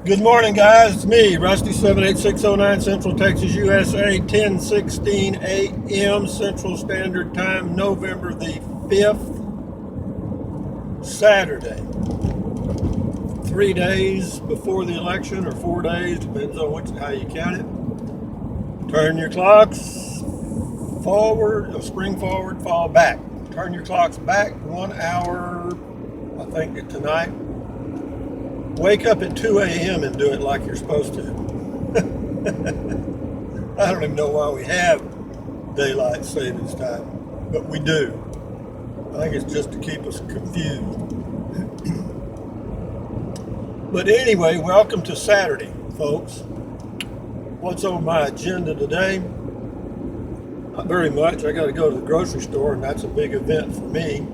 Good morning, guys. It's me, Rusty 78609, Central Texas, USA, 10:16 a.m. Central Standard Time, November the 5th, Saturday. 3 days before the election, or 4 days, depends on how you count it. Turn your clocks forward, spring forward, fall back. Turn your clocks back 1 hour, I think, tonight. Wake up at 2 a.m. and do it like you're supposed to. I don't even know why we have daylight savings time, but we do. I think it's just to keep us confused. But anyway, welcome to Saturday, folks. What's on my agenda today? Not very much. I got to go to the grocery store, and that's a big event for me.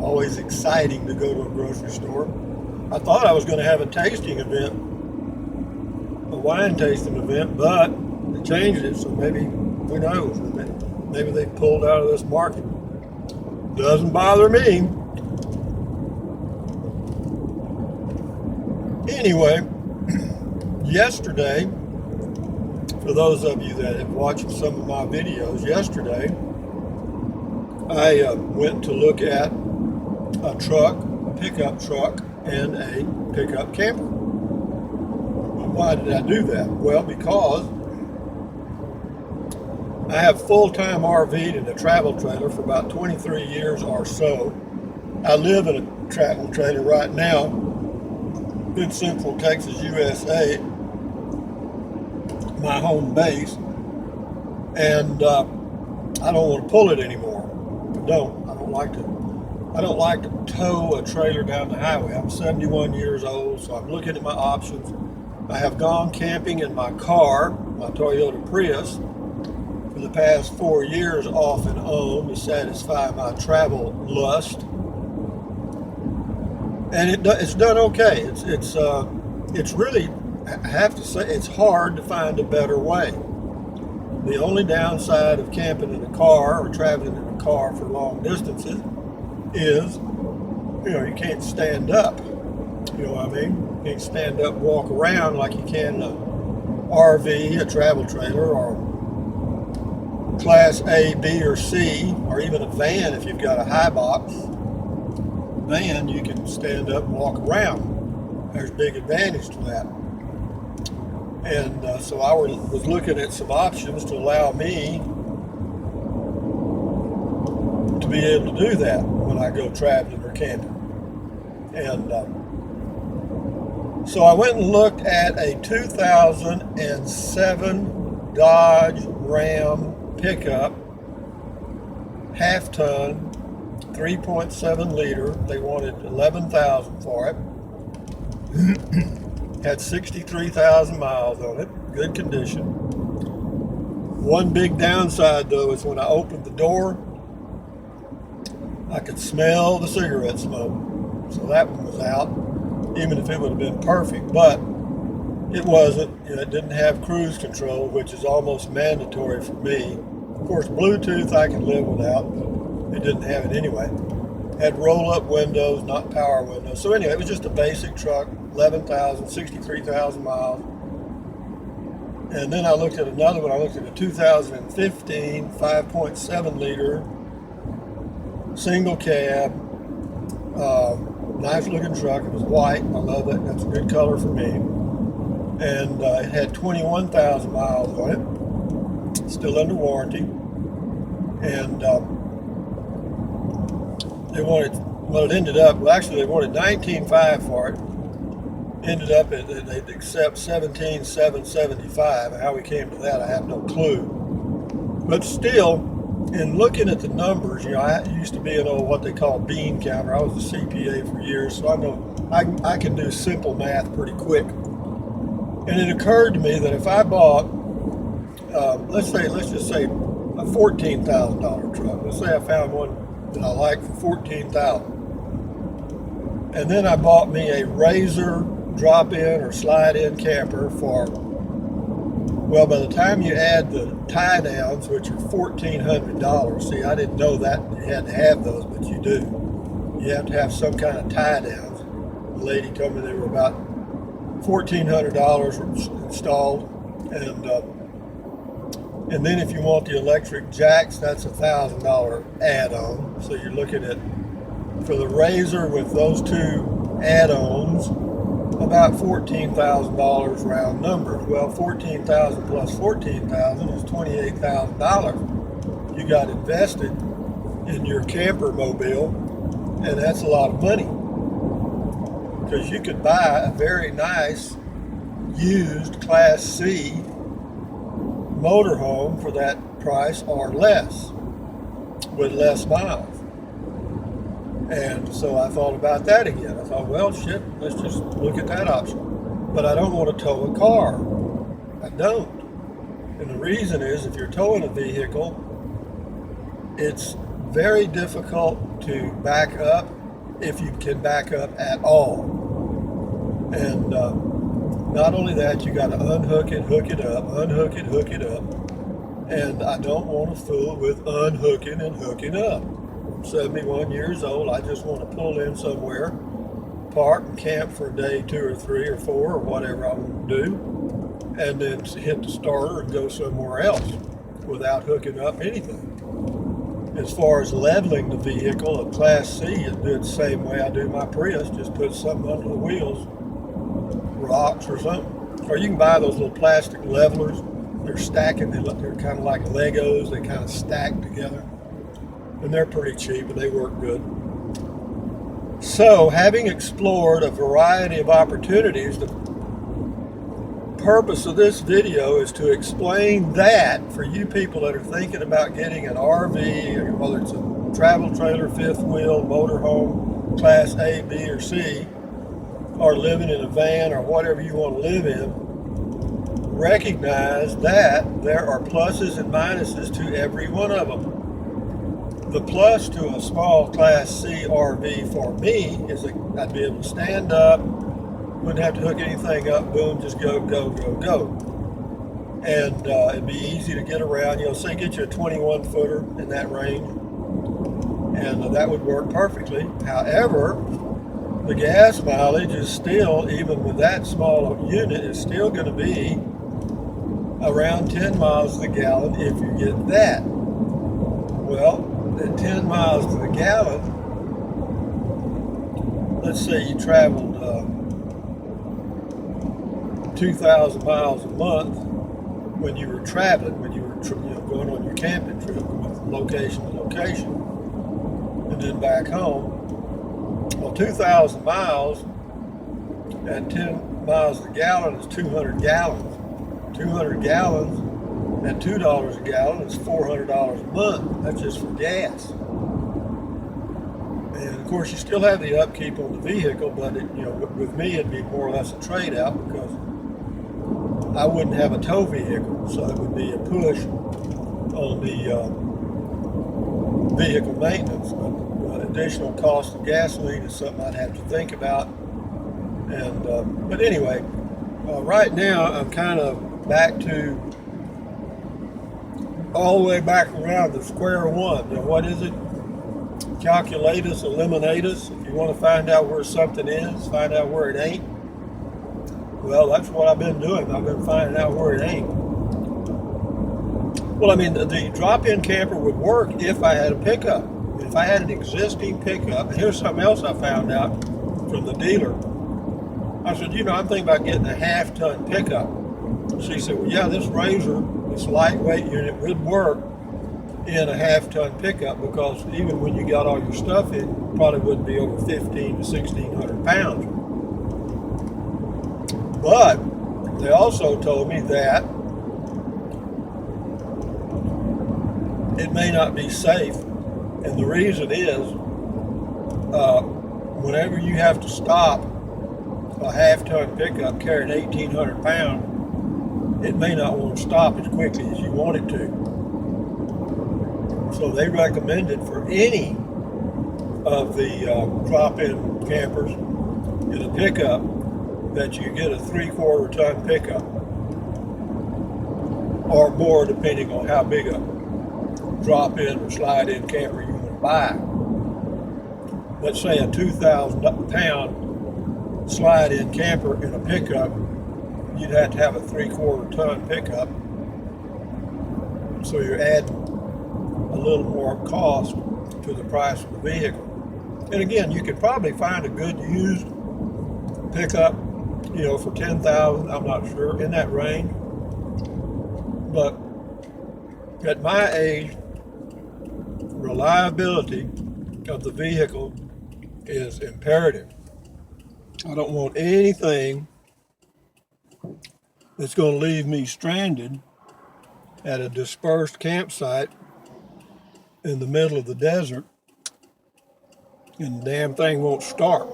Always exciting to go to a grocery store. I thought I was going to have a tasting event, a wine tasting event, but they changed it, so maybe, who knows, maybe they pulled out of this market. Doesn't bother me. Anyway, yesterday, for those of you that have watched some of my videos, yesterday I went to look at a truck, a pickup truck, and a pickup camper. Why did I do that? Well, because I have full-time RV'd in a travel trailer for about 23 years or so. I live in a travel trailer right now in Central Texas, USA, my home base, and I don't want to pull it anymore. I don't like to tow a trailer down the highway. I'm 71 years old, so I'm looking at my options. I have gone camping in my car, my Toyota Prius, for the past 4 years off and on to satisfy my travel lust. And it's done okay. It's really, I have to say, it's hard to find a better way. The only downside of camping in a car or traveling in a car for long distances is, you can't stand up. You know what I mean? You can't stand up and walk around like you can a RV, a travel trailer, or Class A, B, or C, or even a van. If you've got a high box van, you can stand up and walk around. There's a big advantage to that. And so I was looking at some options to allow me to be able to do that when I go traveling or camping. And so I went and looked at a 2007 Dodge Ram pickup, half-ton, 3.7 liter. They wanted $11,000 for it. Had 63,000 miles on it, good condition. One big downside, though, is when I opened the door, I could smell the cigarette smoke. So that one was out, even if it would have been perfect. But it wasn't. It didn't have cruise control, which is almost mandatory for me. Of course, Bluetooth I can live without, but it didn't have it anyway. Had roll-up windows, not power windows. So anyway, it was just a basic truck, 11,000, 63,000 miles. And then I looked at another one. I looked at a 2015 5.7 liter single cab, nice looking truck. It was white. I love it. That's a good color for me. And it had 21,000 miles on it, still under warranty. And they wanted, well, it ended up, well, actually they wanted $19,500 for it. Ended up they'd accept $17,775. How we came to that, I have no clue. But still, in looking at the numbers, I used to be an old, what they call bean counter. I was a CPA for years, so I know I can do simple math pretty quick. And it occurred to me that if I bought, let's just say a $14,000 truck. Let's say I found one that I like for $14,000, and then I bought me a Razor drop-in or slide-in camper for, well, by the time you add the tie-downs, which are $1,400. See, I didn't know that you had to have those, but you do. You have to have some kind of tie-downs. The lady told me they were about $1,400 installed, and then if you want the electric jacks, that's $1,000 add-on. So you're looking at, for the RZR with those two add-ons, about $14,000 round numbers. Well, $14,000 plus $14,000 is $28,000 you got invested in your camper mobile, and that's a lot of money, because you could buy a very nice used Class C motorhome for that price or less, with less miles. And so I thought about that again. I thought, well, shit, let's just look at that option. But I don't want to tow a car. I don't. And the reason is, if you're towing a vehicle, it's very difficult to back up, if you can back up at all. And not only that, you got to unhook it, hook it up, unhook it, hook it up. And I don't want to fool with unhooking and hooking up. I'm 71 years old. I just want to pull in somewhere, park and camp for a day, 2 or 3 or 4 or whatever I want to do, and then hit the starter and go somewhere else without hooking up anything. As far as leveling the vehicle, a Class C, I do it the same way I do my Prius. Just put something under the wheels, rocks or something. Or you can buy those little plastic levelers. They're stacking, they're kind of like Legos. They kind of stack together. And they're pretty cheap, but they work good. So, having explored a variety of opportunities, the purpose of this video is to explain that for you people that are thinking about getting an RV, or whether it's a travel trailer, fifth wheel, motorhome, Class A, B, or C, or living in a van or whatever you want to live in. Recognize that there are pluses and minuses to every one of them. The plus to a small Class C RV for me is that I'd be able to stand up, wouldn't have to hook anything up, boom, just go, go, go, go. And it'd be easy to get around. You know, say get you a 21 footer in that range, and that would work perfectly. However, the gas mileage is still, even with that small unit, is still going to be around 10 miles to the gallon if you get that. Well, at 10 miles to the gallon, let's say you traveled 2,000 miles a month when you were traveling, when you were going on your camping trip from location to location, and then back home. Well, 2,000 miles at 10 miles a gallon is 200 gallons. 200 gallons at $2 a gallon is $400 a month. That's just for gas. And of course, you still have the upkeep on the vehicle, but with me, it'd be more or less a trade out, because I wouldn't have a tow vehicle, so it would be a push on the vehicle maintenance. But additional cost of gasoline is something I'd have to think about. And but anyway, right now I'm kind of back to all the way back around to square one. What is it? Calculatus, eliminatus. If you want to find out where something is, find out where it ain't. Well, that's what I've been doing. I've been finding out where it ain't. Well, I mean, the drop-in camper would work if I had a pickup. If I had an existing pickup, and here's something else I found out from the dealer. I said, I'm thinking about getting a half-ton pickup. She said, well, yeah, this RZR, this lightweight unit would work in a half-ton pickup, because even when you got all your stuff in, it probably wouldn't be over 1,500 to 1,600 pounds. But they also told me that it may not be safe, and the reason is whenever you have to stop a half-ton pickup carrying 1,800 pounds, it may not want to stop as quickly as you want it to. So they recommended for any of the drop-in campers in a pickup that you get a 3/4 ton pickup, or more, depending on how big a drop-in or slide-in camper you want to buy. Let's say a 2,000 pound slide-in camper in a pickup, you'd have to have a 3/4 ton pickup. So you're adding a little more cost to the price of the vehicle. And again, you could probably find a good used pickup, for $10,000, I'm not sure, in that range. But at my age, reliability of the vehicle is imperative. I don't want anything that's going to leave me stranded at a dispersed campsite in the middle of the desert and the damn thing won't start.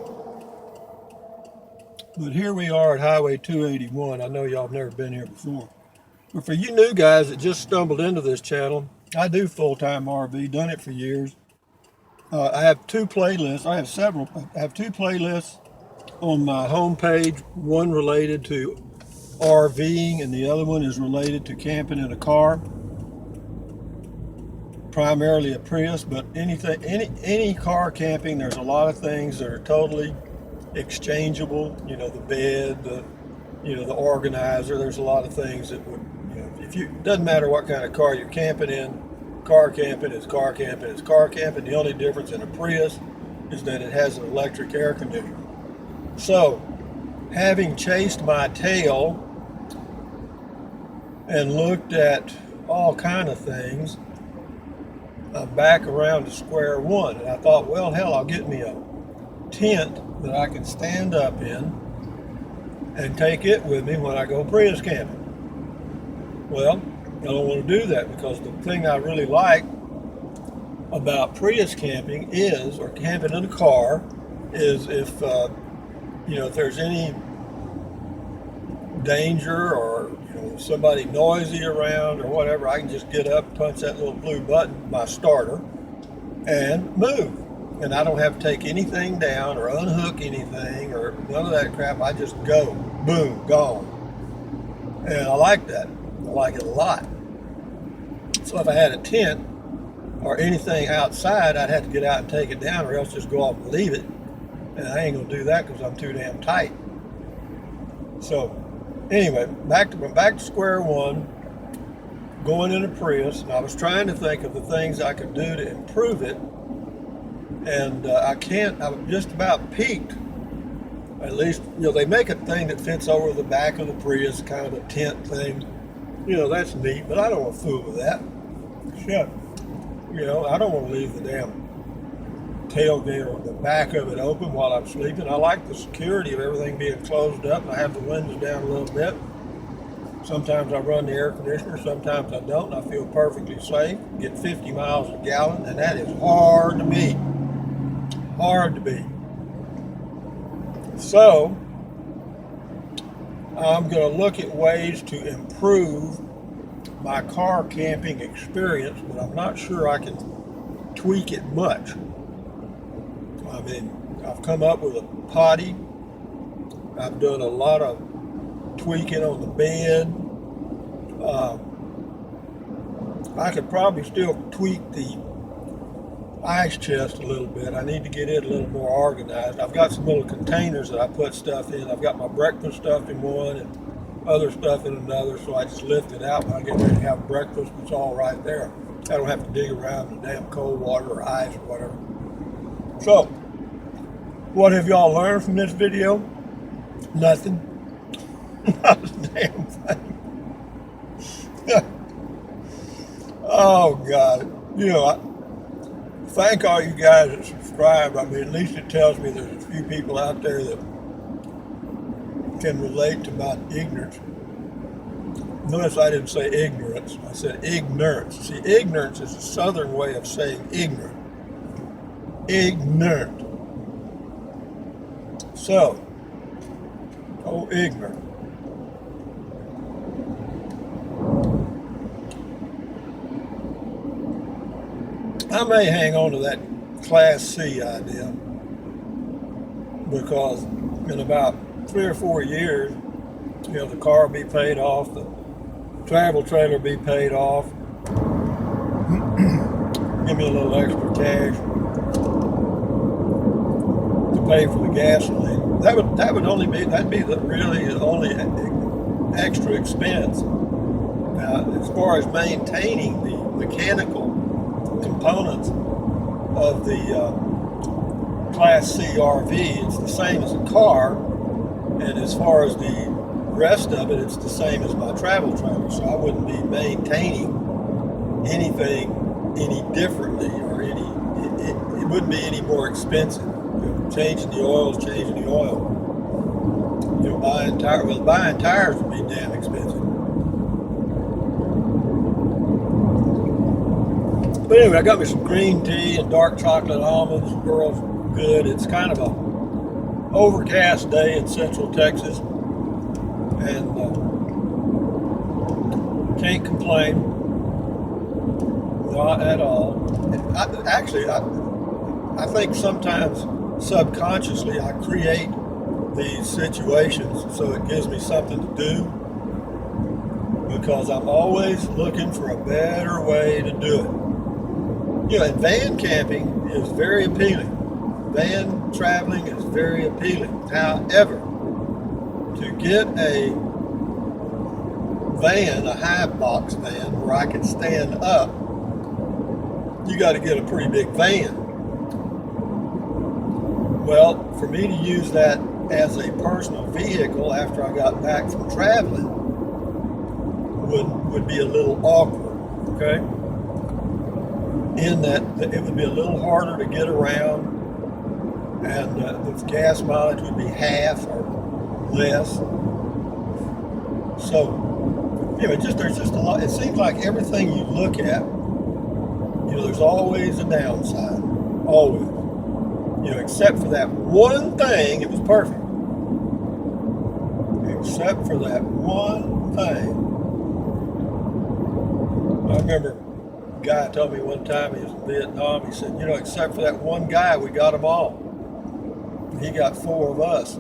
But here we are at Highway 281. I know y'all have never been here before. But for you new guys that just stumbled into this channel, I do full-time RV, done it for years. I have two playlists. I have two playlists on my homepage, one related to RVing and the other one is related to camping in a car. Primarily a Prius, but any car camping, there's a lot of things that are totally exchangeable. The bed, the organizer. There's a lot of things that would, doesn't matter what kind of car you're camping in. Car camping is car camping is car camping. The only difference in a Prius is that it has an electric air conditioner. So, having chased my tail and looked at all kind of things, I'm back around to square one. And I thought, well, hell, I'll get me a tent that I can stand up in and take it with me when I go Prius camping. Well, I don't want to do that because the thing I really like about Prius camping is, or camping in a car, is if there's any danger or somebody noisy around or whatever, I can just get up, punch that little blue button, my starter, and move. And I don't have to take anything down or unhook anything or none of that crap. I just go, boom, gone. And I like that. I like it a lot. So if I had a tent or anything outside, I'd have to get out and take it down or else just go off and leave it. And I ain't gonna do that because I'm too damn tight. So anyway, back to square one, going in a Prius, and I was trying to think of the things I could do to improve it, and I'm just about peaked. At least, they make a thing that fits over the back of the Prius, kind of a tent thing. That's neat, but I don't want to fool with that. Shit. I don't want to leave the damn tailgate or the back of it open while I'm sleeping. I like the security of everything being closed up. I have the windows down a little bit. Sometimes I run the air conditioner, sometimes I don't. I feel perfectly safe, get 50 miles a gallon, and that is hard to beat. Hard to beat. So, I'm going to look at ways to improve my car camping experience, but I'm not sure I can tweak it much. I mean, I've come up with a potty. I've done a lot of tweaking on the bed. I could probably still tweak the ice chest a little bit. I need to get it a little more organized. I've got some little containers that I put stuff in. I've got my breakfast stuff in one and other stuff in another, so I just lift it out when I get ready to have breakfast. It's all right there. I don't have to dig around in the damn cold water or ice or whatever. So, what have y'all learned from this video? Nothing. Not a damn thing. Oh, God. Thank all you guys that subscribe. I mean, at least it tells me there's a few people out there that can relate to my ignorance. Notice I didn't say ignorance. I said ignorance. See, ignorance is a southern way of saying ignorant. Ignorant. So, ignorant. I may hang on to that Class C idea because in about 3 or 4 years, the car will be paid off, the travel trailer will be paid off. Give me a little extra cash to pay for the gasoline. that'd be the really the only extra expense. Now, as far as maintaining the mechanical components of the Class C RV, it's the same as a car, and as far as the rest of it, it's the same as my travel trailer. So I wouldn't be maintaining anything any differently, or it wouldn't be any more expensive. Changing the oil. Buying tires would be damn expensive. But anyway, I got me some green tea and dark chocolate almonds. The girl's good. It's kind of a overcast day in Central Texas, and can't complain. Not at all. I think sometimes subconsciously I create these situations so it gives me something to do, because I'm always looking for a better way to do it. And van camping is very appealing. Van traveling is very appealing. However, to get a van, a high box van, where I can stand up, you got to get a pretty big van. Well, for me to use that as a personal vehicle after I got back from traveling would be a little awkward, okay? In that it would be a little harder to get around, and the gas mileage would be half or less. So, there's just a lot. It seems like everything you look at, there's always a downside, always. Except for that one thing, it was perfect. Except for that one thing. I remember a guy told me one time, he was in Vietnam, he said, except for that one guy, we got them all. He got 4 of us.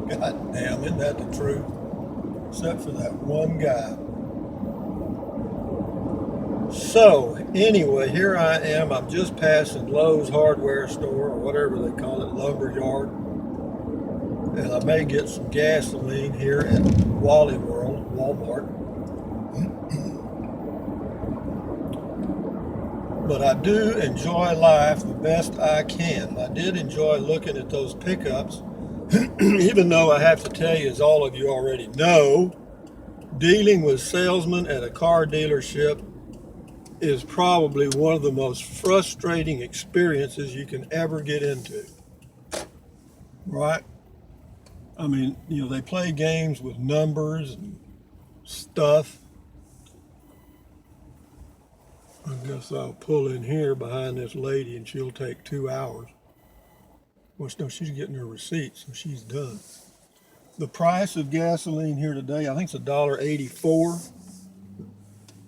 God damn, isn't that the truth? Except for that one guy. So, anyway, here I am. I'm just passing Lowe's hardware store, or whatever they call it, lumber yard. And I may get some gasoline here at Wally World, Walmart. But I do enjoy life the best I can. I did enjoy looking at those pickups, even though I have to tell you, as all of you already know, dealing with salesmen at a car dealership is probably one of the most frustrating experiences you can ever get into. Right? I mean, they play games with numbers and stuff. I guess I'll pull in here behind this lady and she'll take 2 hours. Well, no, she's getting her receipt, so she's done. The price of gasoline here today, I think it's $1.84,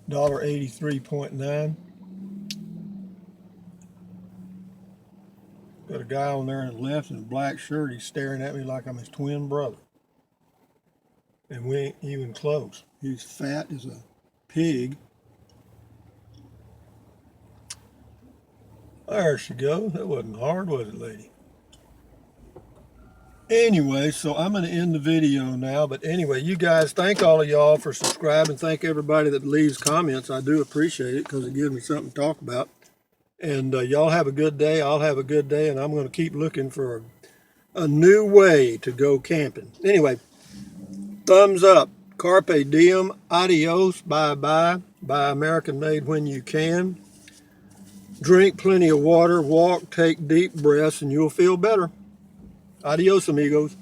$1.83.9. Got a guy on there on the left in a black shirt. He's staring at me like I'm his twin brother. And we ain't even close. He's fat as a pig. There she goes. That wasn't hard, was it, lady? Anyway, so I'm going to end the video now. But anyway, you guys, thank all of y'all for subscribing. Thank everybody that leaves comments. I do appreciate it because it gives me something to talk about. And y'all have a good day. I'll have a good day. And I'm going to keep looking for a new way to go camping. Anyway, thumbs up. Carpe diem. Adios. Bye-bye. Buy American made when you can. Drink plenty of water. Walk. Take deep breaths. And you'll feel better. Adios, amigos.